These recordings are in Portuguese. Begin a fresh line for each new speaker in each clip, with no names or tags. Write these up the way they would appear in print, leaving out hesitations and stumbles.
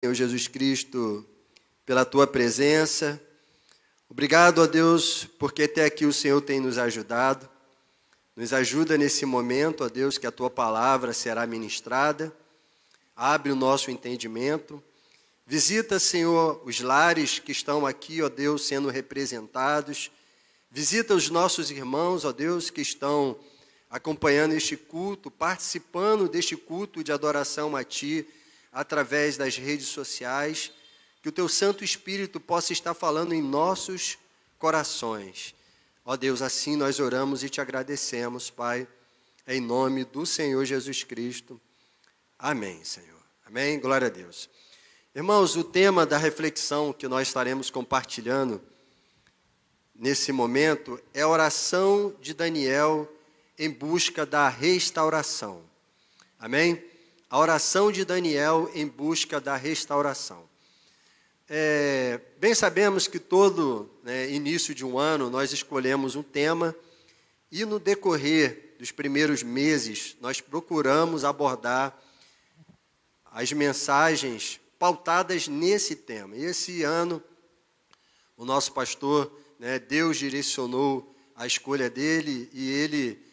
Senhor Jesus Cristo, pela Tua presença. Obrigado, ó Deus, porque até aqui o Senhor tem nos ajudado. Nos ajuda nesse momento, ó Deus, que a Tua palavra será ministrada. Abre o nosso entendimento. Visita, Senhor, os lares que estão aqui, ó Deus, sendo representados. Visita os nossos irmãos, ó Deus, que estão acompanhando este culto, participando deste culto de adoração a Ti, através das redes sociais, que o Teu Santo Espírito possa estar falando em nossos corações. Ó Deus, assim nós oramos e Te agradecemos, Pai, em nome do Senhor Jesus Cristo. Amém, Senhor. Amém? Glória a Deus. Irmãos, o tema da reflexão que nós estaremos compartilhando nesse momento é a oração de Daniel em busca da restauração. Amém? A oração de Daniel em busca da restauração. Bem sabemos que todo início de um ano nós escolhemos um tema e no decorrer dos primeiros meses nós procuramos abordar as mensagens pautadas nesse tema. E esse ano o nosso pastor, Deus direcionou a escolha dele e ele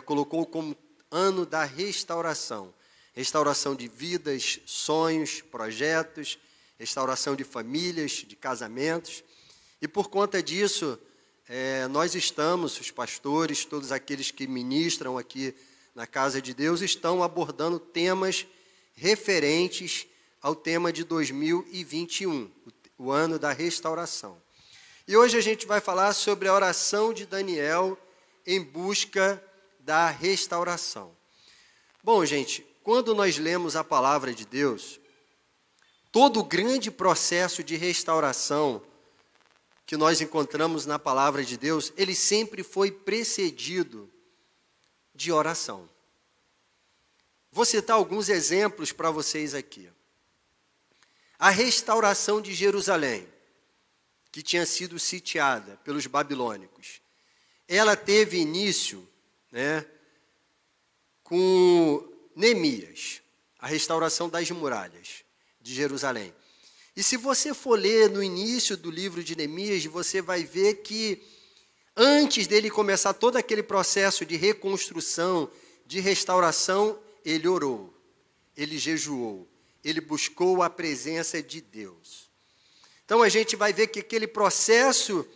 colocou como ano da restauração. Restauração de vidas, sonhos, projetos, restauração de famílias, de casamentos. E por conta disso, nós estamos, os pastores, todos aqueles que ministram aqui na Casa de Deus, estão abordando temas referentes ao tema de 2021, o ano da restauração. E hoje a gente vai falar sobre a oração de Daniel em busca da restauração. Bom, gente, quando nós lemos a palavra de Deus, todo o grande processo de restauração que nós encontramos na palavra de Deus, ele sempre foi precedido de oração. Vou citar alguns exemplos para vocês aqui. A restauração de Jerusalém, que tinha sido sitiada pelos babilônicos, ela teve início, com Neemias, a restauração das muralhas de Jerusalém. E se você for ler no início do livro de Neemias, você vai ver que antes dele começar todo aquele processo de reconstrução, de restauração, ele orou, ele jejuou, ele buscou a presença de Deus. Então a gente vai ver que aquele processo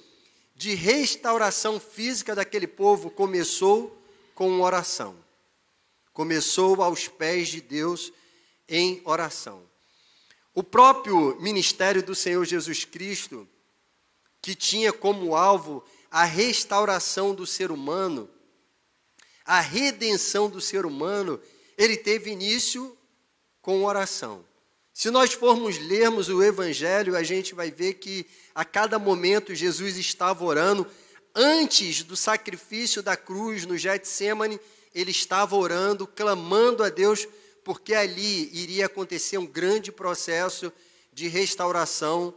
de restauração física daquele povo começou com oração. Começou aos pés de Deus em oração. O próprio ministério do Senhor Jesus Cristo, que tinha como alvo a restauração do ser humano, a redenção do ser humano, ele teve início com oração. Se nós formos lermos o Evangelho, a gente vai ver que a cada momento Jesus estava orando. Antes do sacrifício da cruz no Getsêmani, ele estava orando, clamando a Deus, porque ali iria acontecer um grande processo de restauração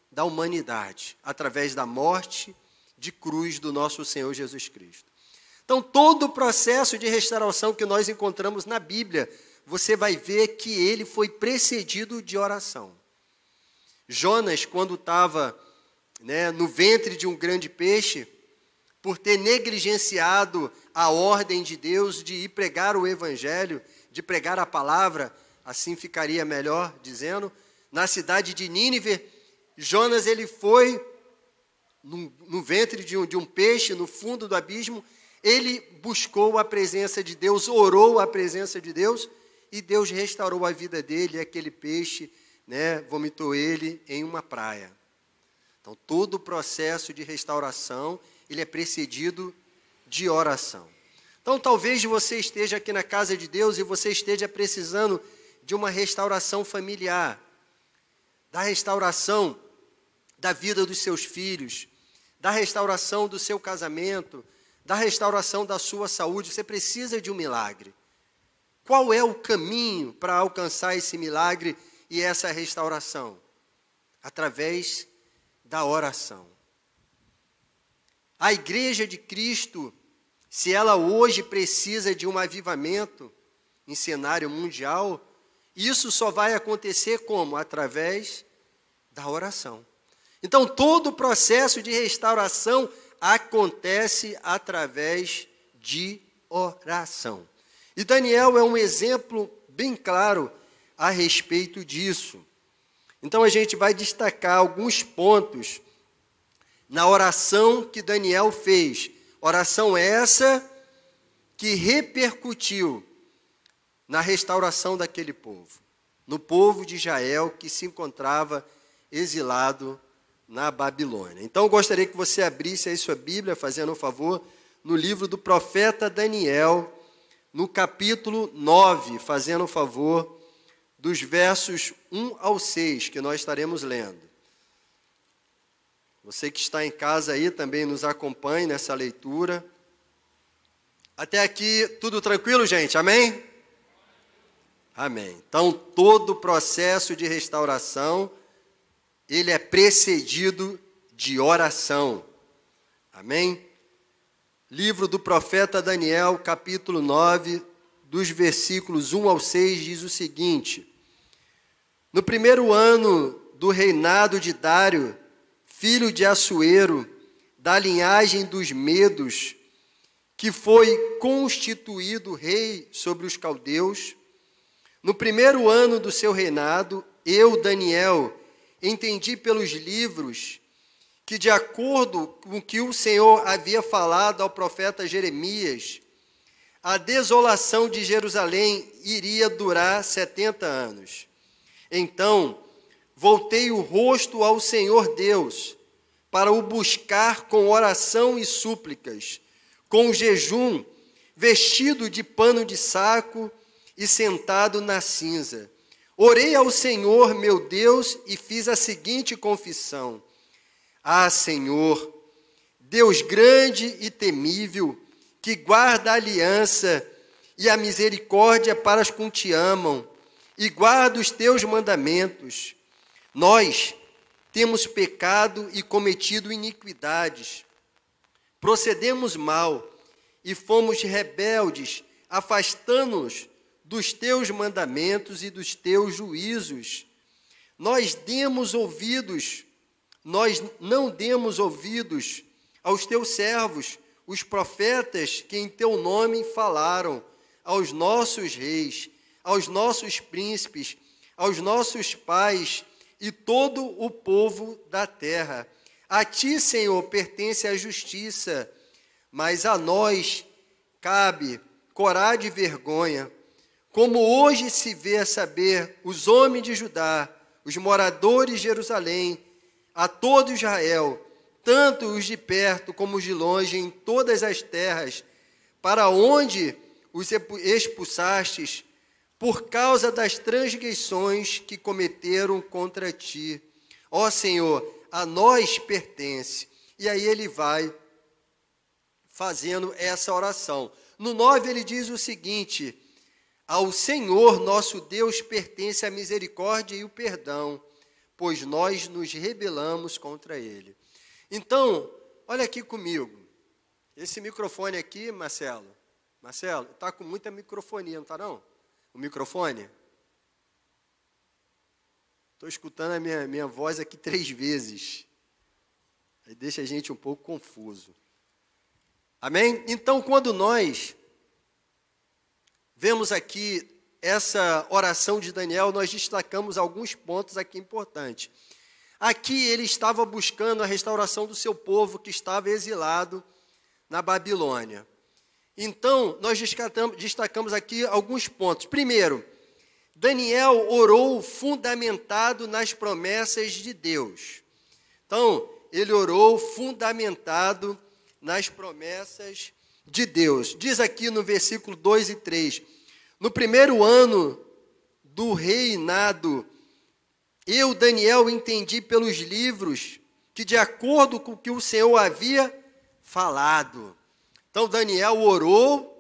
da humanidade, através da morte de cruz do nosso Senhor Jesus Cristo. Então, todo o processo de restauração que nós encontramos na Bíblia, você vai ver que ele foi precedido de oração. Jonas, quando estava no ventre de um grande peixe, por ter negligenciado a ordem de Deus de ir pregar o Evangelho, de pregar a palavra, assim ficaria melhor dizendo, na cidade de Nínive, Jonas ele foi no ventre de um peixe, no fundo do abismo, ele buscou a presença de Deus, orou a presença de Deus, e Deus restaurou a vida dele, e aquele peixe vomitou ele em uma praia. Então, todo o processo de restauração, ele é precedido de oração. Então, talvez você esteja aqui na casa de Deus e você esteja precisando de uma restauração familiar, da restauração da vida dos seus filhos, da restauração do seu casamento, da restauração da sua saúde. Você precisa de um milagre. Qual é o caminho para alcançar esse milagre e essa restauração? Através da oração. A Igreja de Cristo, se ela hoje precisa de um avivamento em cenário mundial, Isso só vai acontecer como? Através da oração. Então, todo o processo de restauração acontece através de oração. E Daniel é um exemplo bem claro a respeito disso. Então, a gente vai destacar alguns pontos na oração que Daniel fez. Oração essa que repercutiu na restauração daquele povo, no povo de Israel que se encontrava exilado na Babilônia. Então, eu gostaria que você abrisse aí sua Bíblia, fazendo um favor, no livro do profeta Daniel, no capítulo 9, fazendo um favor, dos versos 1 ao 6, que nós estaremos lendo. Você que está em casa aí também nos acompanhe nessa leitura. Até aqui, tudo tranquilo, gente? Amém? Amém. Então, todo o processo de restauração, ele é precedido de oração. Amém? Livro do profeta Daniel, capítulo 9, dos versículos 1 ao 6, diz o seguinte: no primeiro ano do reinado de Dário, filho de Assuero, da linhagem dos Medos, que foi constituído rei sobre os caldeus, no primeiro ano do seu reinado, eu, Daniel, entendi pelos livros que, de acordo com o que o Senhor havia falado ao profeta Jeremias, a desolação de Jerusalém iria durar 70 anos. Então, voltei o rosto ao Senhor Deus, para o buscar com oração e súplicas, com jejum, vestido de pano de saco e sentado na cinza. Orei ao Senhor, meu Deus, e fiz a seguinte confissão: ah, Senhor, Deus grande e temível, que guarda a aliança e a misericórdia para os que te amam, e guarda os teus mandamentos. Nós temos pecado e cometido iniquidades, procedemos mal e fomos rebeldes, afastando-nos dos teus mandamentos e dos teus juízos. Nós não demos ouvidos aos teus servos, os profetas que em teu nome falaram, aos nossos reis, aos nossos príncipes, aos nossos pais e todo o povo da terra. A ti, Senhor, pertence a justiça, mas a nós cabe coragem e vergonha. Como hoje se vê a saber, os homens de Judá, os moradores de Jerusalém, a todo Israel, tanto os de perto como os de longe, em todas as terras, para onde os expulsastes, por causa das transgressões que cometeram contra ti. Ó Senhor, a nós pertence. E aí ele vai fazendo essa oração. No 9 ele diz o seguinte: ao Senhor nosso Deus pertence a misericórdia e o perdão, pois nós nos rebelamos contra ele. Então, olha aqui comigo. Esse microfone aqui, Marcelo, está com muita microfonia, não está não? O microfone? Estou escutando a minha voz aqui 3 vezes. Aí deixa a gente um pouco confuso. Amém? Então, quando nós vemos aqui essa oração de Daniel, nós destacamos alguns pontos aqui importantes. Aqui ele estava buscando a restauração do seu povo que estava exilado na Babilônia. Então, nós destacamos aqui alguns pontos. Primeiro, Daniel orou fundamentado nas promessas de Deus. Então, ele orou fundamentado nas promessas de Deus. Diz aqui no versículo 2 e 3, no primeiro ano do reinado, eu, Daniel, entendi pelos livros que, de acordo com o que o Senhor havia falado. Então, Daniel orou,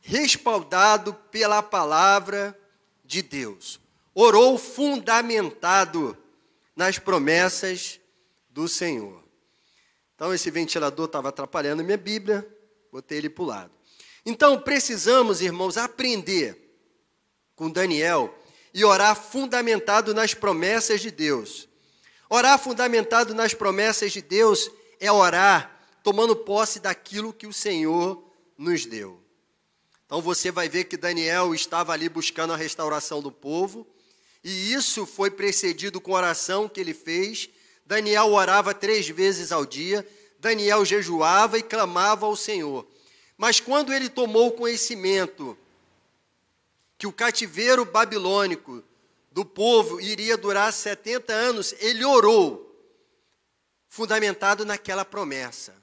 respaldado pela palavra de Deus. Orou fundamentado nas promessas do Senhor. Então, esse ventilador estava atrapalhando a minha Bíblia, botei ele para o lado. Então, precisamos, irmãos, aprender com Daniel e orar fundamentado nas promessas de Deus. Orar fundamentado nas promessas de Deus é orar tomando posse daquilo que o Senhor nos deu. Então você vai ver que Daniel estava ali buscando a restauração do povo, e isso foi precedido com a oração que ele fez. Daniel orava 3 vezes ao dia, Daniel jejuava e clamava ao Senhor. Mas quando ele tomou conhecimento que o cativeiro babilônico do povo iria durar 70 anos, ele orou, fundamentado naquela promessa.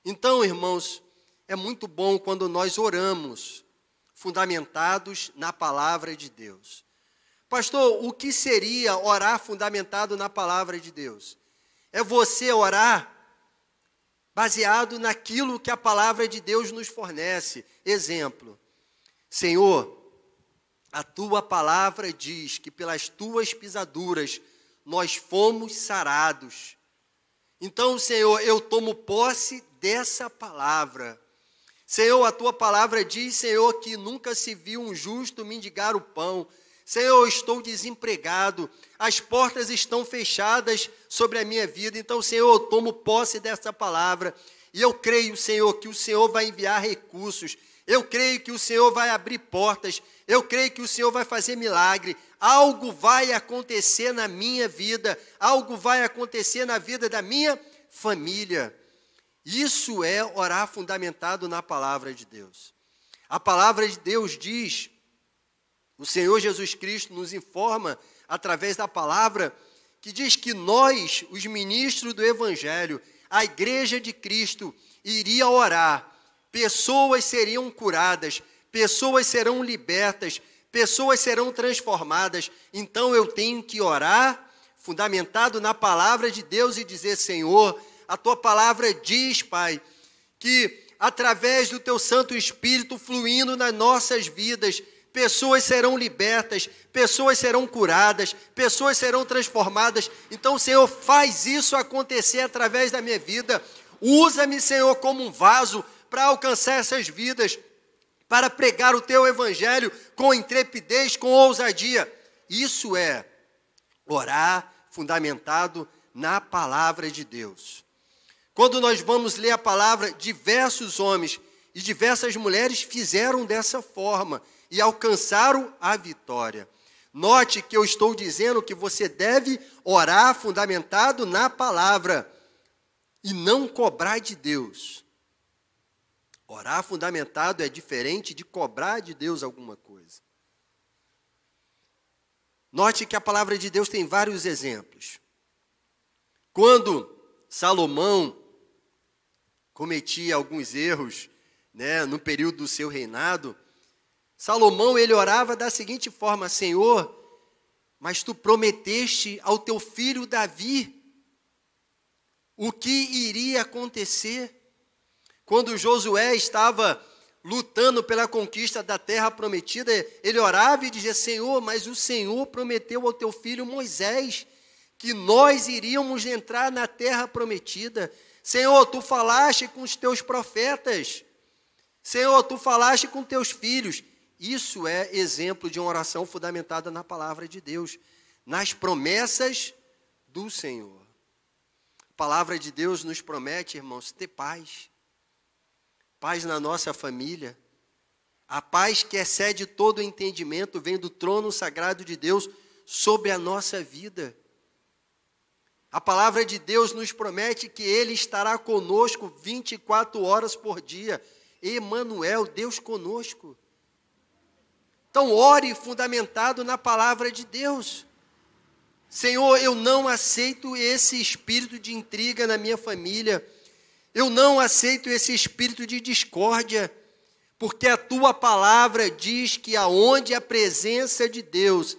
Então, irmãos, é muito bom quando nós oramos, fundamentados na palavra de Deus. Pastor, o que seria orar fundamentado na palavra de Deus? É você orar baseado naquilo que a palavra de Deus nos fornece. Exemplo, Senhor, a tua palavra diz que pelas tuas pisaduras nós fomos sarados. Então, Senhor, eu tomo posse dessa palavra. Senhor, a tua palavra diz, Senhor, que nunca se viu um justo mendigar o pão. Senhor, eu estou desempregado, as portas estão fechadas sobre a minha vida. Então, Senhor, eu tomo posse dessa palavra. E eu creio, Senhor, que o Senhor vai enviar recursos. Eu creio que o Senhor vai abrir portas. Eu creio que o Senhor vai fazer milagre. Algo vai acontecer na minha vida. Algo vai acontecer na vida da minha família. Isso é orar fundamentado na palavra de Deus. A palavra de Deus diz, o Senhor Jesus Cristo nos informa, através da palavra, que diz que nós, os ministros do Evangelho, a igreja de Cristo, iria orar. Pessoas seriam curadas, pessoas serão libertas, pessoas serão transformadas. Então eu tenho que orar, fundamentado na palavra de Deus, e dizer, Senhor, a tua palavra diz, Pai, que através do teu Santo Espírito fluindo nas nossas vidas, pessoas serão libertas, pessoas serão curadas, pessoas serão transformadas. Então, Senhor, faz isso acontecer através da minha vida. Usa-me, Senhor, como um vaso para alcançar essas vidas, para pregar o teu evangelho com intrepidez, com ousadia. Isso é orar fundamentado na palavra de Deus. Quando nós vamos ler a palavra, diversos homens e diversas mulheres fizeram dessa forma e alcançaram a vitória. Note que eu estou dizendo que você deve orar fundamentado na palavra e não cobrar de Deus. Orar fundamentado é diferente de cobrar de Deus alguma coisa. Note que a palavra de Deus tem vários exemplos. Quando Salomão cometia alguns erros, no período do seu reinado, Salomão, ele orava da seguinte forma, Senhor, mas tu prometeste ao teu filho Davi o que iria acontecer. Quando Josué estava lutando pela conquista da terra prometida, ele orava e dizia, Senhor, mas o Senhor prometeu ao teu filho Moisés que nós iríamos entrar na terra prometida. Senhor, tu falaste com os teus profetas. Senhor, tu falaste com teus filhos. Isso é exemplo de uma oração fundamentada na palavra de Deus, nas promessas do Senhor. A palavra de Deus nos promete, irmãos, ter paz. Paz na nossa família. A paz que excede todo o entendimento vem do trono sagrado de Deus sobre a nossa vida. A palavra de Deus nos promete que Ele estará conosco 24 horas por dia. Emanuel, Deus conosco. Então, ore fundamentado na palavra de Deus. Senhor, eu não aceito esse espírito de intriga na minha família. Eu não aceito esse espírito de discórdia, porque a tua palavra diz que aonde a presença de Deus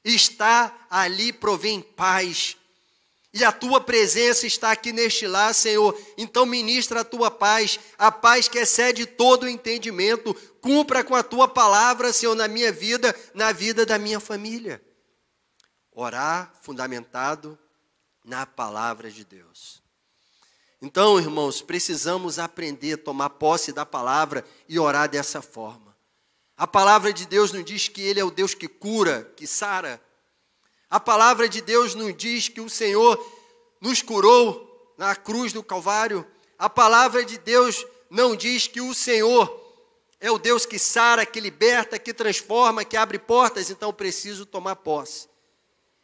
está, ali provém paz. E a tua presença está aqui neste lar, Senhor. Então ministra a tua paz, a paz que excede todo o entendimento. Cumpra com a tua palavra, Senhor, na minha vida, na vida da minha família. Orar fundamentado na palavra de Deus. Então, irmãos, precisamos aprender a tomar posse da palavra e orar dessa forma. A palavra de Deus nos diz que Ele é o Deus que cura, que sara. A palavra de Deus nos diz que o Senhor nos curou na cruz do Calvário. A palavra de Deus não diz que o Senhor é o Deus que sara, que liberta, que transforma, que abre portas. Então preciso tomar posse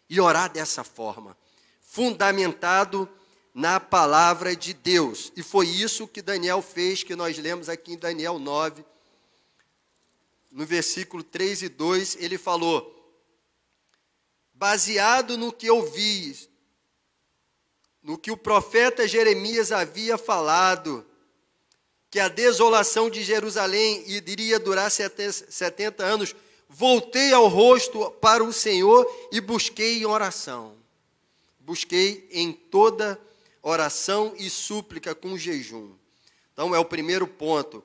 e orar dessa forma, fundamentado na palavra de Deus. E foi isso que Daniel fez, que nós lemos aqui em Daniel 9, no versículo 3 e 2, ele falou: baseado no que eu vi, no que o profeta Jeremias havia falado, que a desolação de Jerusalém iria durar 70 anos, voltei ao rosto para o Senhor e busquei em oração. Busquei em toda oração e súplica com jejum. Então é o primeiro ponto.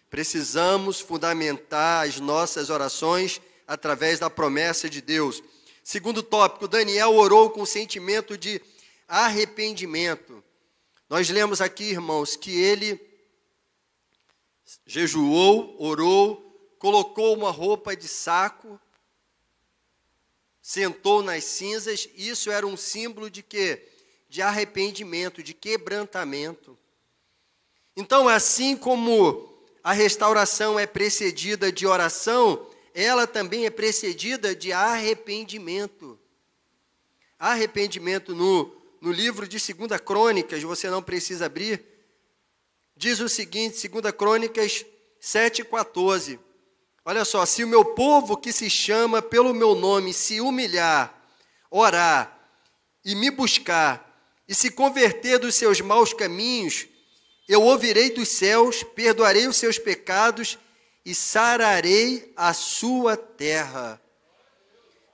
Precisamos fundamentar as nossas orações através da promessa de Deus. Segundo tópico, Daniel orou com sentimento de arrependimento. Nós lemos aqui, irmãos, que ele jejuou, orou, colocou uma roupa de saco, sentou nas cinzas. Isso era um símbolo de quê? De arrependimento, de quebrantamento. Então, assim como a restauração é precedida de oração, ela também é precedida de arrependimento. Arrependimento no livro de 2 Crônicas, você não precisa abrir, diz o seguinte, 2 Crônicas 7,14. Olha só: se o meu povo que se chama pelo meu nome se humilhar, orar e me buscar, e se converter dos seus maus caminhos, eu ouvirei dos céus, perdoarei os seus pecados e sararei a sua terra.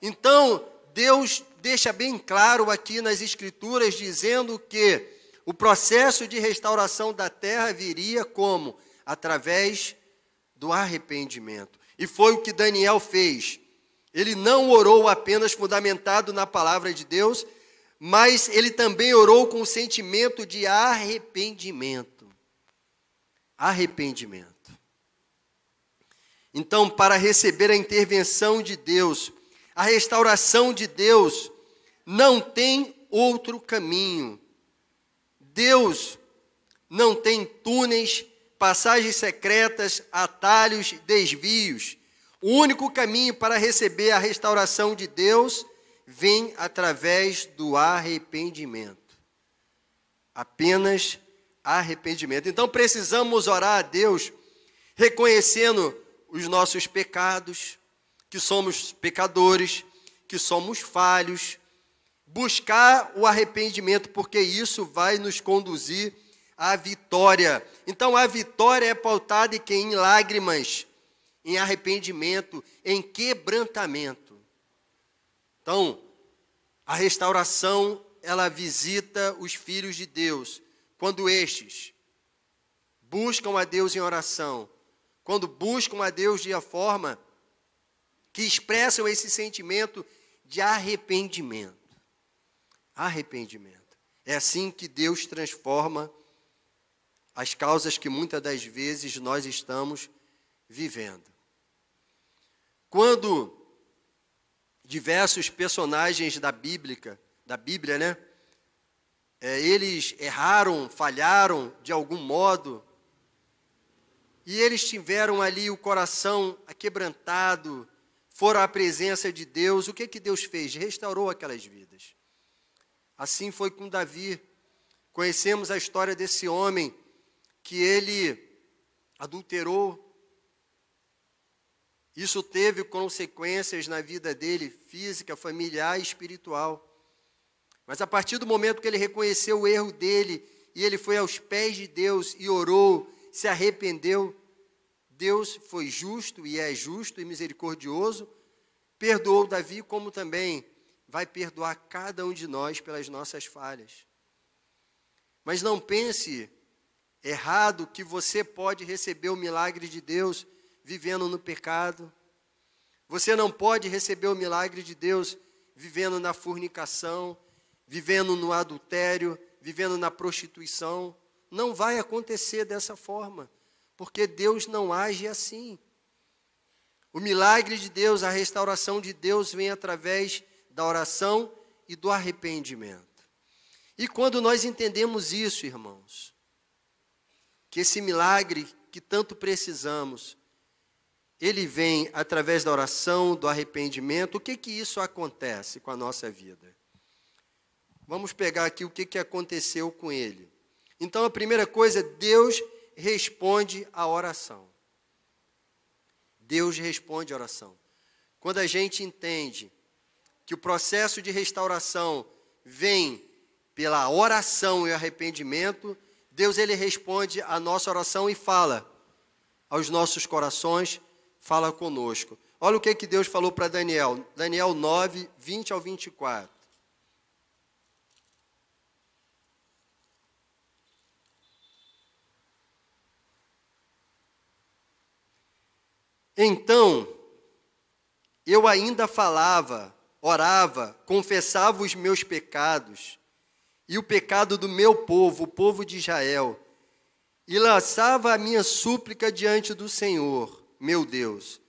Então, Deus deixa bem claro aqui nas Escrituras, dizendo que o processo de restauração da terra viria como? Através do arrependimento. E foi o que Daniel fez. Ele não orou apenas fundamentado na palavra de Deus, mas ele também orou com um sentimento de arrependimento. Arrependimento. Então, para receber a intervenção de Deus, a restauração de Deus, não tem outro caminho. Deus não tem túneis, passagens secretas, atalhos, desvios. O único caminho para receber a restauração de Deus vem através do arrependimento. Apenas arrependimento. Então precisamos orar a Deus reconhecendo os nossos pecados, que somos pecadores, que somos falhos, buscar o arrependimento, porque isso vai nos conduzir à vitória. Então a vitória é pautada em lágrimas, em arrependimento, em quebrantamento. Então, a restauração, ela visita os filhos de Deus, quando estes buscam a Deus em oração, quando buscam a Deus de uma forma que expressam esse sentimento de arrependimento. Arrependimento. É assim que Deus transforma as causas que muitas das vezes nós estamos vivendo. Quando diversos personagens da Bíblia, né? Eles erraram, falharam de algum modo, e eles tiveram ali o coração aquebrantado, foram à presença de Deus. O que Deus fez? Restaurou aquelas vidas. Assim foi com Davi. Conhecemos a história desse homem que ele adulterou. Isso teve consequências na vida dele, física, familiar e espiritual. Mas a partir do momento que ele reconheceu o erro dele, e ele foi aos pés de Deus e orou, se arrependeu, Deus foi justo e é justo e misericordioso, perdoou Davi, como também vai perdoar cada um de nós pelas nossas falhas. Mas não pense errado que você pode receber o milagre de Deus vivendo no pecado. Você não pode receber o milagre de Deus vivendo na fornicação, vivendo no adultério, vivendo na prostituição. Não vai acontecer dessa forma, porque Deus não age assim. O milagre de Deus, a restauração de Deus vem através da oração e do arrependimento. E quando nós entendemos isso, irmãos, que esse milagre que tanto precisamos, ele vem através da oração, do arrependimento, o que isso acontece com a nossa vida? Vamos pegar aqui o que aconteceu com ele. Então, a primeira coisa, Deus responde à oração. Deus responde à oração. Quando a gente entende que o processo de restauração vem pela oração e arrependimento, Deus ele responde à nossa oração e fala aos nossos corações, fala conosco. Olha o que Deus falou para Daniel. Daniel 9, 20 ao 24. Então, eu ainda falava, orava, confessava os meus pecados e o pecado do meu povo, o povo de Israel, e lançava a minha súplica diante do Senhor, meu Deus,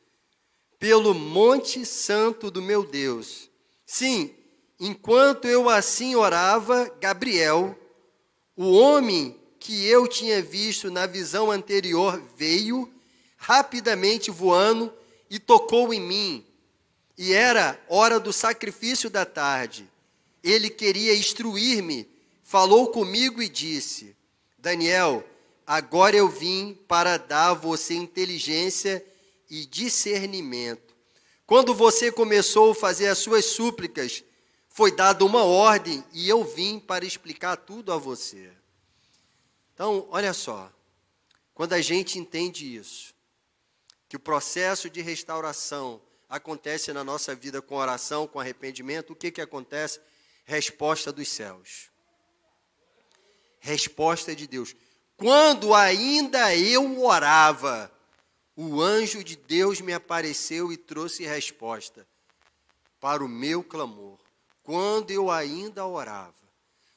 pelo monte santo do meu Deus. Sim, enquanto eu assim orava, Gabriel, o homem que eu tinha visto na visão anterior, veio rapidamente voando e tocou em mim. E era hora do sacrifício da tarde. Ele queria instruir-me, falou comigo e disse: Daniel, agora eu vim para dar a você inteligência e discernimento. Quando você começou a fazer as suas súplicas, foi dada uma ordem e eu vim para explicar tudo a você. Então, olha só, quando a gente entende isso, que o processo de restauração acontece na nossa vida com oração, com arrependimento, o que acontece? Resposta dos céus. Resposta de Deus. Quando ainda eu orava, o anjo de Deus me apareceu e trouxe resposta para o meu clamor. Quando eu ainda orava,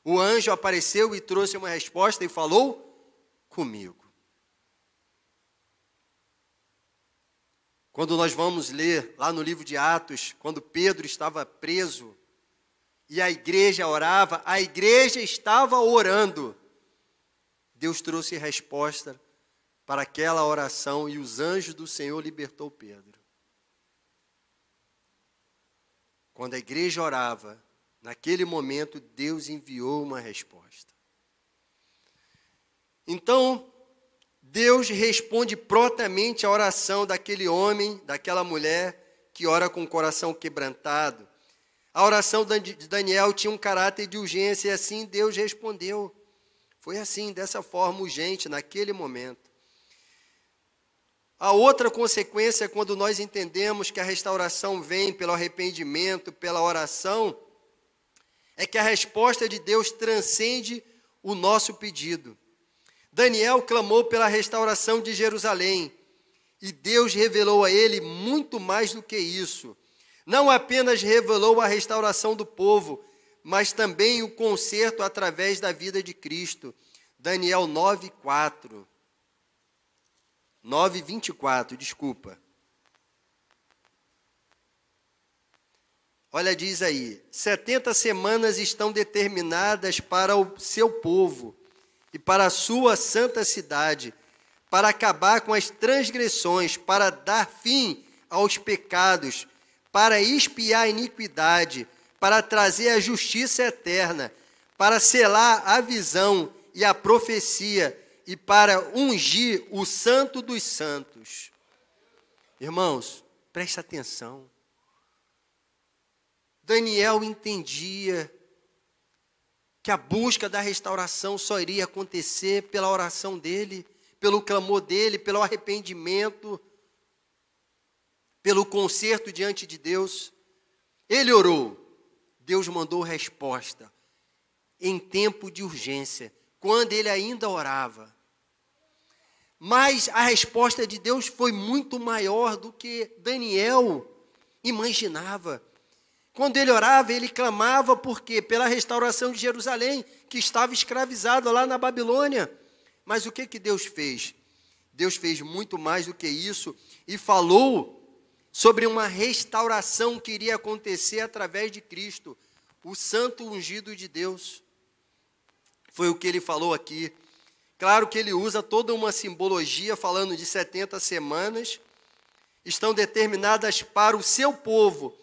o anjo apareceu e trouxe uma resposta e falou comigo. Quando nós vamos ler lá no livro de Atos, quando Pedro estava preso e a igreja orava, a igreja estava orando. Deus trouxe resposta para aquela oração e os anjos do Senhor libertou Pedro. Quando a igreja orava, naquele momento Deus enviou uma resposta. Então, Deus responde prontamente à oração daquele homem, daquela mulher que ora com o coração quebrantado. A oração de Daniel tinha um caráter de urgência e assim Deus respondeu. Foi assim, dessa forma urgente, naquele momento. A outra consequência, quando nós entendemos que a restauração vem pelo arrependimento, pela oração, é que a resposta de Deus transcende o nosso pedido. Daniel clamou pela restauração de Jerusalém, e Deus revelou a ele muito mais do que isso. Não apenas revelou a restauração do povo, mas também o conserto através da vida de Cristo. Daniel 9:4. 9:24, desculpa. Olha, diz aí: 70 semanas estão determinadas para o seu povo e para a sua santa cidade, para acabar com as transgressões, para dar fim aos pecados, para expiar a iniquidade, para trazer a justiça eterna, para selar a visão e a profecia, e para ungir o santo dos santos. Irmãos, preste atenção. Daniel entendia que a busca da restauração só iria acontecer pela oração dele, pelo clamor dele, pelo arrependimento, pelo conserto diante de Deus. Ele orou, Deus mandou resposta em tempo de urgência, quando ele ainda orava. Mas a resposta de Deus foi muito maior do que Daniel imaginava. Quando ele orava, ele clamava por quê? Pela restauração de Jerusalém, que estava escravizada lá na Babilônia. Mas o que Deus fez? Deus fez muito mais do que isso e falou sobre uma restauração que iria acontecer através de Cristo, o santo ungido de Deus. Foi o que ele falou aqui. Claro que ele usa toda uma simbologia, falando de 70 semanas, estão determinadas para o seu povo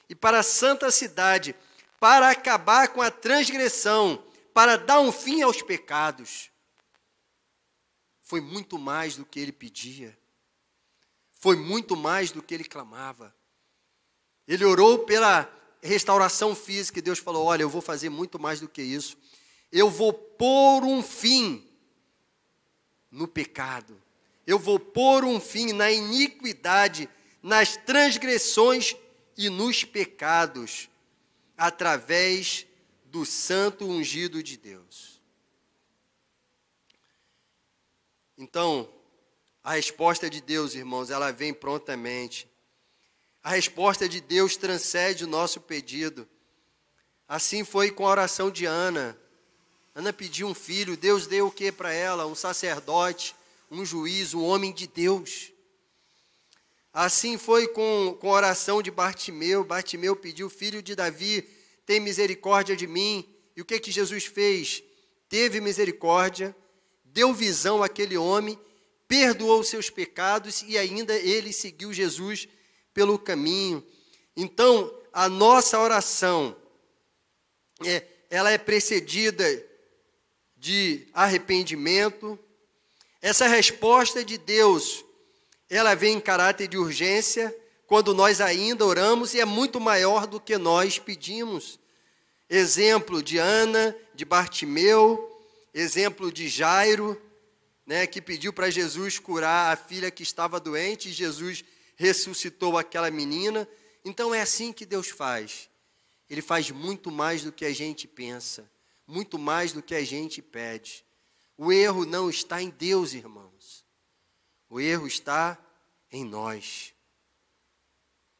e para a santa cidade, para acabar com a transgressão, para dar um fim aos pecados. Foi muito mais do que ele pedia. Foi muito mais do que ele clamava. Ele orou pela restauração física e Deus falou, olha, eu vou fazer muito mais do que isso. Eu vou pôr um fim no pecado. Eu vou pôr um fim na iniquidade, nas transgressões e nos pecados, através do santo ungido de Deus. Então, a resposta de Deus, irmãos, ela vem prontamente. A resposta de Deus transcende o nosso pedido. Assim foi com a oração de Ana. Ana pediu um filho, Deus deu o que para ela? Um sacerdote, um juiz, um homem de Deus. Assim foi com a oração de Bartimeu. Bartimeu pediu, filho de Davi, tem misericórdia de mim. E o que Jesus fez? Teve misericórdia, deu visão àquele homem, perdoou seus pecados e ainda ele seguiu Jesus pelo caminho. Então, a nossa oração, ela é precedida de arrependimento. Essa resposta de Deus, ela vem em caráter de urgência, quando nós ainda oramos, e é muito maior do que nós pedimos. Exemplo de Ana, de Bartimeu, exemplo de Jairo, que pediu para Jesus curar a filha que estava doente, e Jesus ressuscitou aquela menina. Então é assim que Deus faz. Ele faz muito mais do que a gente pensa, muito mais do que a gente pede. O erro não está em Deus, irmãos. O erro está em nós.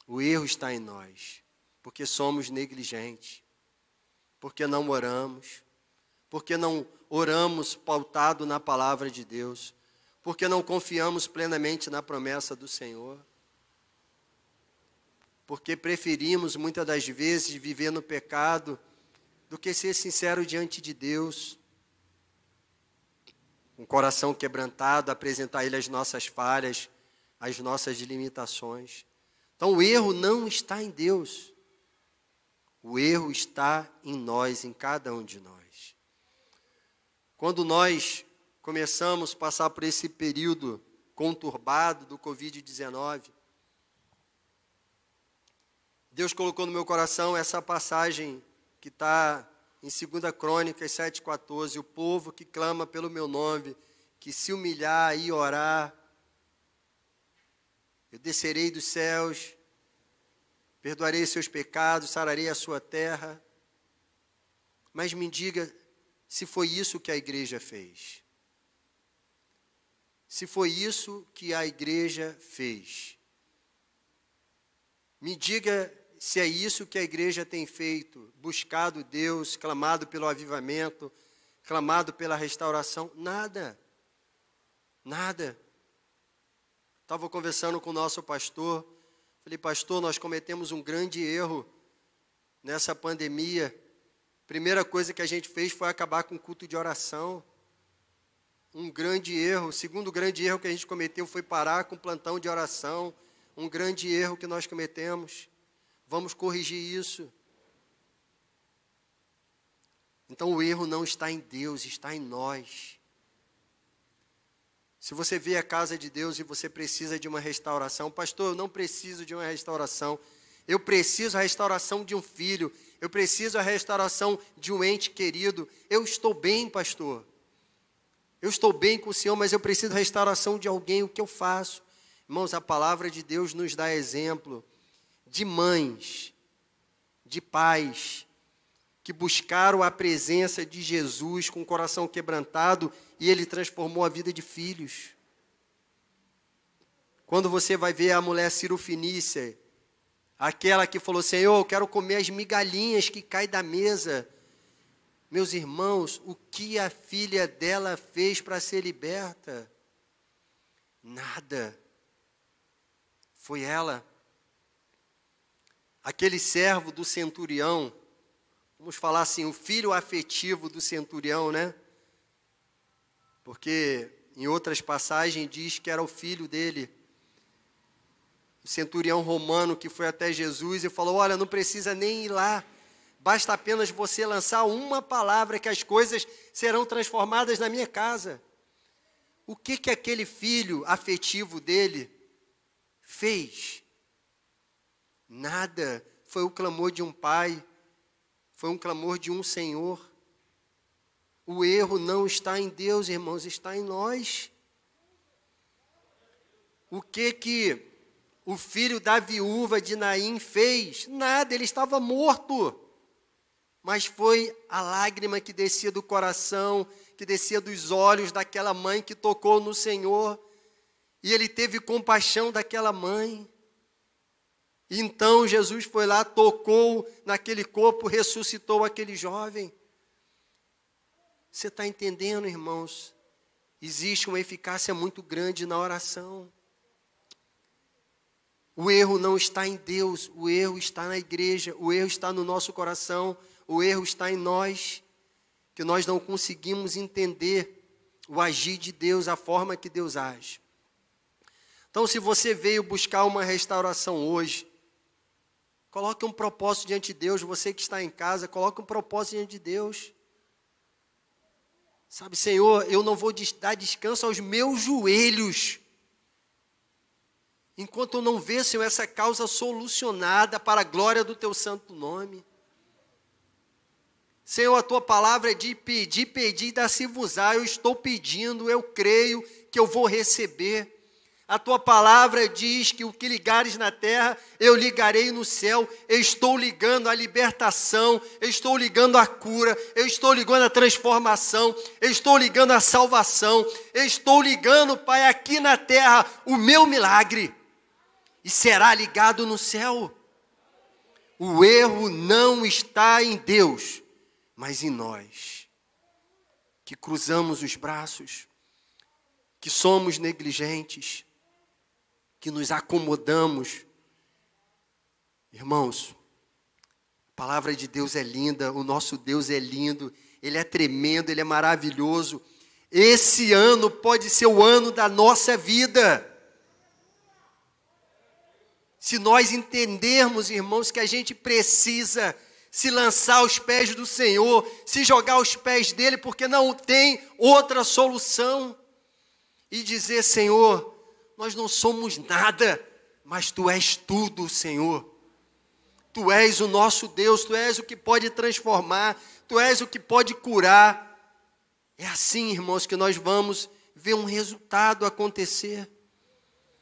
O erro está em nós, porque somos negligentes, porque não oramos, porque não oramos pautado na palavra de Deus, porque não confiamos plenamente na promessa do Senhor, porque preferimos muitas das vezes viver no pecado do que ser sincero diante de Deus, com o coração quebrantado, apresentar a Ele as nossas falhas, as nossas limitações. Então o erro não está em Deus, o erro está em nós, em cada um de nós. Quando nós começamos a passar por esse período conturbado do Covid-19, Deus colocou no meu coração essa passagem que está em 2 Crônicas 7,14, o povo que clama pelo meu nome, que se humilhar e orar, eu descerei dos céus, perdoarei seus pecados, sararei a sua terra. Mas me diga se foi isso que a igreja fez. Se foi isso que a igreja fez. Me diga se é isso que a igreja tem feito, buscado Deus, clamado pelo avivamento, clamado pela restauração. Nada. Nada. Estava conversando com o nosso pastor, falei, pastor, nós cometemos um grande erro nessa pandemia. Primeira coisa que a gente fez foi acabar com o culto de oração. Um grande erro. O segundo grande erro que a gente cometeu foi parar com o plantão de oração. Um grande erro que nós cometemos. Vamos corrigir isso. Então o erro não está em Deus, está em nós. Se você vê a casa de Deus e você precisa de uma restauração, pastor, eu não preciso de uma restauração. Eu preciso da restauração de um filho. Eu preciso da restauração de um ente querido. Eu estou bem, pastor. Eu estou bem com o Senhor, mas eu preciso da restauração de alguém. O que eu faço? Irmãos, a palavra de Deus nos dá exemplo de mães, de pais, que buscaram a presença de Jesus com o coração quebrantado e Ele transformou a vida de filhos. Quando você vai ver a mulher Cirofenícia, aquela que falou, Senhor, eu quero comer as migalhinhas que caem da mesa. Meus irmãos, o que a filha dela fez para ser liberta? Nada. Foi ela aquele servo do centurião, vamos falar assim, o filho afetivo do centurião, né? Porque em outras passagens diz que era o filho dele, o centurião romano que foi até Jesus e falou: olha, não precisa nem ir lá, basta apenas você lançar uma palavra que as coisas serão transformadas na minha casa. O que aquele filho afetivo dele fez? Nada. Foi o clamor de um pai, foi um clamor de um Senhor. O erro não está em Deus, irmãos, está em nós. O que o filho da viúva de Naim fez? Nada, ele estava morto. Mas foi a lágrima que descia do coração, que descia dos olhos daquela mãe que tocou no Senhor. E ele teve compaixão daquela mãe. E então Jesus foi lá, tocou naquele corpo, ressuscitou aquele jovem. Você está entendendo, irmãos? Existe uma eficácia muito grande na oração. O erro não está em Deus, o erro está na igreja, o erro está no nosso coração, o erro está em nós, que nós não conseguimos entender o agir de Deus, a forma que Deus age. Então, se você veio buscar uma restauração hoje, coloque um propósito diante de Deus. Você que está em casa, coloque um propósito diante de Deus. Sabe, Senhor, eu não vou dar descanso aos meus joelhos, enquanto eu não ver, Senhor, essa causa solucionada para a glória do Teu santo nome. Senhor, a Tua palavra é de pedir, pedir, dar-se-vos-á. Eu estou pedindo, eu creio que eu vou receber. A Tua palavra diz que o que ligares na terra, eu ligarei no céu. Eu estou ligando a libertação, eu estou ligando a cura, eu estou ligando a transformação, eu estou ligando a salvação, eu estou ligando, Pai, aqui na terra, o meu milagre. E será ligado no céu. O erro não está em Deus, mas em nós, que cruzamos os braços, que somos negligentes, que nos acomodamos. Irmãos, a palavra de Deus é linda, o nosso Deus é lindo, Ele é tremendo, Ele é maravilhoso. Esse ano pode ser o ano da nossa vida. Se nós entendermos, irmãos, que a gente precisa se lançar aos pés do Senhor, se jogar aos pés dEle, porque não tem outra solução, e dizer: Senhor, nós não somos nada, mas Tu és tudo, Senhor. Tu és o nosso Deus, Tu és o que pode transformar, Tu és o que pode curar. É assim, irmãos, que nós vamos ver um resultado acontecer.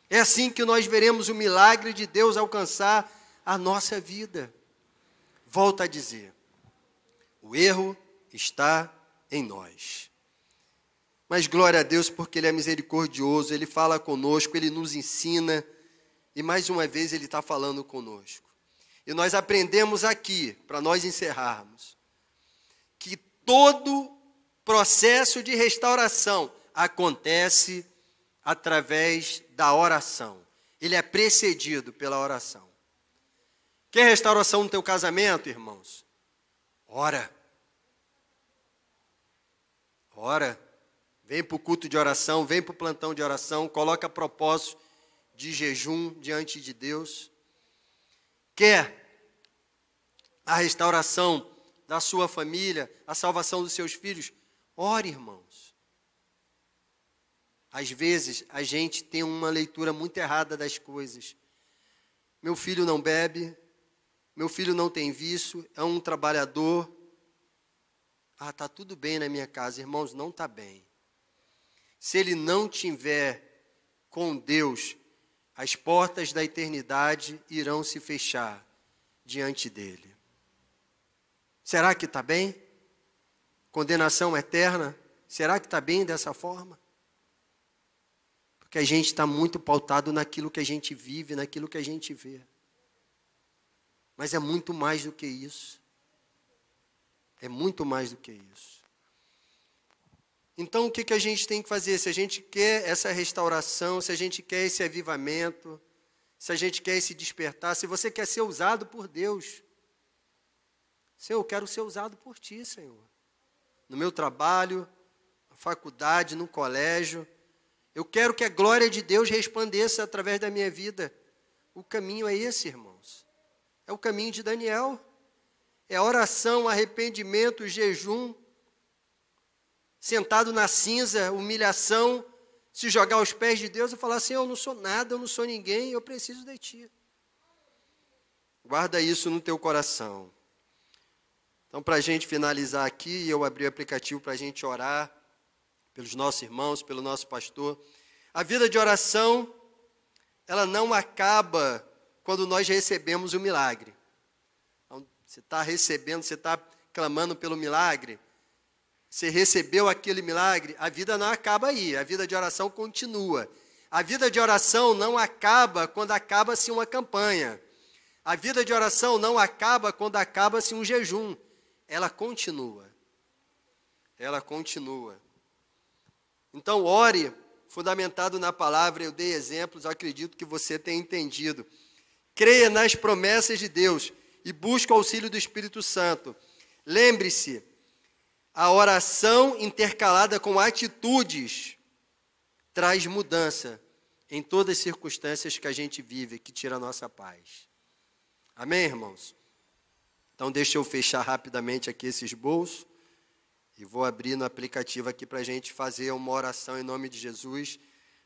É assim que nós veremos o milagre de Deus alcançar a nossa vida. Volto a dizer, o erro está em nós. Mas glória a Deus, porque Ele é misericordioso, Ele fala conosco, Ele nos ensina, e mais uma vez Ele está falando conosco. E nós aprendemos aqui, para nós encerrarmos, que todo processo de restauração acontece através da oração. Ele é precedido pela oração. Quer restauração no teu casamento, irmãos? Ora. Ora. Vem para o culto de oração, vem para o plantão de oração, coloca propósito de jejum diante de Deus. Quer a restauração da sua família, a salvação dos seus filhos? Ore, irmãos. Às vezes, a gente tem uma leitura muito errada das coisas. Meu filho não bebe, meu filho não tem vício, é um trabalhador. Ah, está tudo bem na minha casa. Irmãos, não está bem. Se ele não tiver com Deus, as portas da eternidade irão se fechar diante dele. Será que está bem? Condenação eterna? Será que está bem dessa forma? Porque a gente está muito pautado naquilo que a gente vive, naquilo que a gente vê. Mas é muito mais do que isso. É muito mais do que isso. Então, o que a gente tem que fazer? Se a gente quer essa restauração, se a gente quer esse avivamento, se a gente quer se despertar, se você quer ser usado por Deus. Senhor, eu quero ser usado por Ti, Senhor. No meu trabalho, na faculdade, no colégio. Eu quero que a glória de Deus resplandeça através da minha vida. O caminho é esse, irmãos. É o caminho de Daniel. É oração, arrependimento, jejum. Sentado na cinza, humilhação, se jogar aos pés de Deus e falar assim, eu não sou nada, eu não sou ninguém, eu preciso de Ti. Guarda isso no teu coração. Então, para a gente finalizar aqui, eu abri o aplicativo para a gente orar pelos nossos irmãos, pelo nosso pastor. A vida de oração, ela não acaba quando nós recebemos o milagre. Então, você está recebendo, você está clamando pelo milagre, você recebeu aquele milagre, a vida não acaba aí, a vida de oração continua. A vida de oração não acaba quando acaba-se uma campanha. A vida de oração não acaba quando acaba-se um jejum. Ela continua. Ela continua. Então, ore, fundamentado na palavra, eu dei exemplos, eu acredito que você tenha entendido. Creia nas promessas de Deus e busque o auxílio do Espírito Santo. Lembre-se, a oração intercalada com atitudes traz mudança em todas as circunstâncias que a gente vive, que tira a nossa paz. Amém, irmãos? Então, deixa eu fechar rapidamente aqui esse esboço e vou abrir no aplicativo aqui para a gente fazer uma oração em nome de Jesus.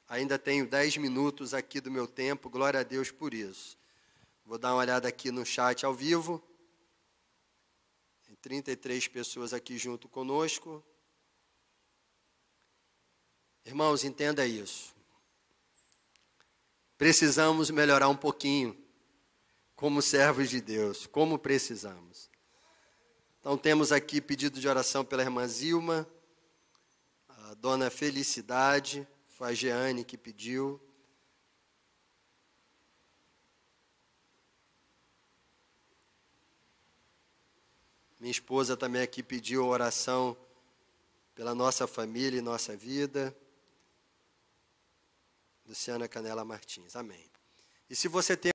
Ainda tenho 10 minutos aqui do meu tempo, glória a Deus por isso. Vou dar uma olhada aqui no chat ao vivo. Tem 33 pessoas aqui junto conosco. Irmãos, entenda isso. Precisamos melhorar um pouquinho como servos de Deus, como precisamos. Então, temos aqui pedido de oração pela irmã Zilma, a dona Felicidade, foi a Jeane que pediu. Minha esposa também aqui pediu oração pela nossa família e nossa vida. Luciana Canela Martins, amém. E se você tem